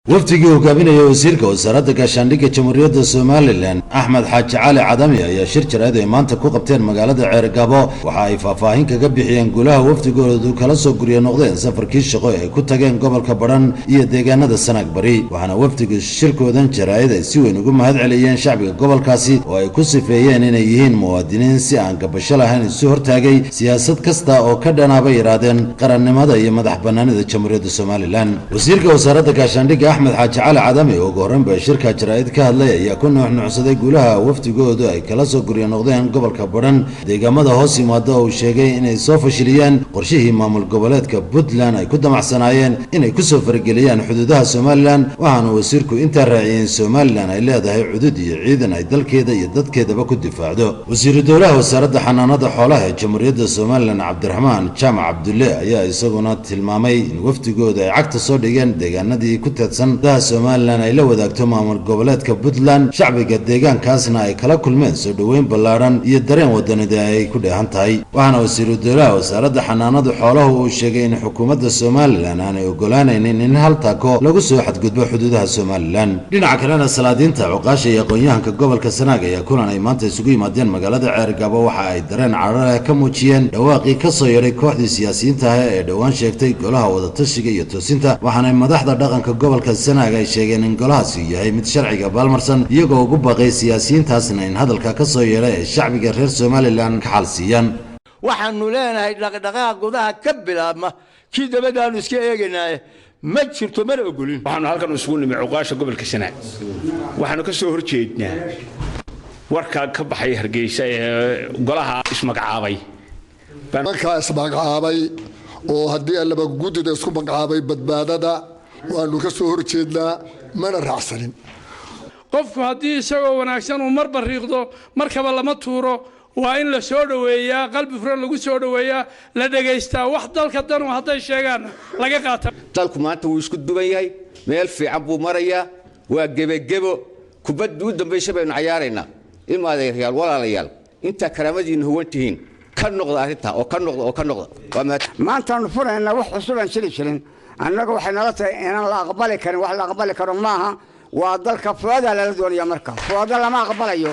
waftigii hogaaminaya wasiirka wasaaradda gaashaandhigga jamhuuriyadda Somaliland Axmed Xaaji Cali Cadami ayaa shir jaraa'id ay maanta ku qabteen magaalada Ceergabo waxa ay faahfaahin kaga bixiyeen golaha wafdigoodu kala soo guriyo noqdeen safarkii shaqo ay ku tageen gobolka Badhan iyo deegaanada Sanaag Bari waxaana wafdigu shirkoodan jaraa'id ay si weyn ugu mahad celiyeen shacbiga gobolkaasi oo ay ku sifeeyeen inay yihiin muwaadiniin si aan gabasho lahayn isu hortaagay siyaasad kasta oo ka dhanaaba yiraadeen qarannimada iyo madax bannaanida jamhuuriyadda Somaliland wasiirka wasaaradda gaashaandhigga Axmed Xaaji Cali Cadami oo go'ran baa shirka jaraa'id ka hadlay ayaa ku nuuxnuucsaday gulaha wafdigoodu ay kala soo guriyo noqdeen gobolka Badhan deegaamada hoos yimaada oo sheegay inay soo fashiliyeen qorshihii maamul goboleedka Puntland ay ku damacsanaayeen inay ku soo fargeliyaan xuduudaha Somaliland waxaana wasiirku inta raaciyeen Somaliland ay leedahay xuduud iyo ciidan ay dalkeeda iyo dadkeedaba ku difaacdo wasiir dowlaha wasaaradda xanaanada xoolaha ee jamhuuriyadda Somaliland Cabdiraxmaan Jaamac Cabdulle ayaa isaguna tilmaamay in wafdigoodu ay cagta soo dhigeen deegaanadii ku teedsan Somaliland ay la wadaagto maamul goboleedka Puntland shacbiga deegaankaasna ay kala kulmeen soo dhaweyn ballaaran iyo dareen wadanida ay ku dheehan tahay waxaana wasiiru dowlaha wasaaradda xanaanada xoolaha uu sheegay in xukuumadda Somaliland aanay ogolaanaynin in hal taako lagu soo xadgudbo xuduudaha Somaliland dhinaca kalena salaadiinta cuqaasha iyo aqoonyahanka gobolka Sanaag ayaa kulan ay maanta isugu yimaadeen magaalada Ceergabo waxa ay dareen carare ka muujiyeen dhawaaqii ka soo yeeray kooxdii siyaasiyiinta ah ee dhawaan sheegtay golaha wada tashiga iyo toosinta waxaana madaxda dhaqanka gobolka Sanaag ay sheegeen in golahaasi yahay mid sharciga balmarsan iyagoo ugu baaqay siyaasiyiintaasna in hadalka ka soo yeelay ee shacbiga reer Somaliland ka xalsiiyaan waxaanu leenahay dhaqdhaqaaq gudaha ka bilaabma kii dabadaanu iska eeganaaye ma jirto mana ogolin waxaanu halkan isugu nimay cuqaasha gobolka Sanaag waxaanu ka soo horjeednaa warka ka baxay Hargeysa ee golaha ismagacaabay oo haddii laba gudida isku magacaabay badbaadada waanu ka soo horjeednaa mana raacsanin qofku haddii isagoo wanaagsan uu mar bariiqdo markaba lama tuuro waa in la soo dhaweeyaa qalbi furan lagu soo dhaweeyaa la dhageystaa wax dalka danu hadday sheegaan laga qaata dalku maanta wuu isku duban yahay meel fiican buu marayaa waa gebagebo kubaddu u dambeysay baynu ciyaaraynaa ilmaadeeyaal walaalayaal inta karaamadiina huwantihiin ka noqda arrinta oo ka noqda maanta aanu furaynaa wax cusub aan jirin annaga waxay nala tahay inaan la aqbali karin wax la aqbali karo maaha waa dalka fooda la doonaya marka fooda lama aqbalayo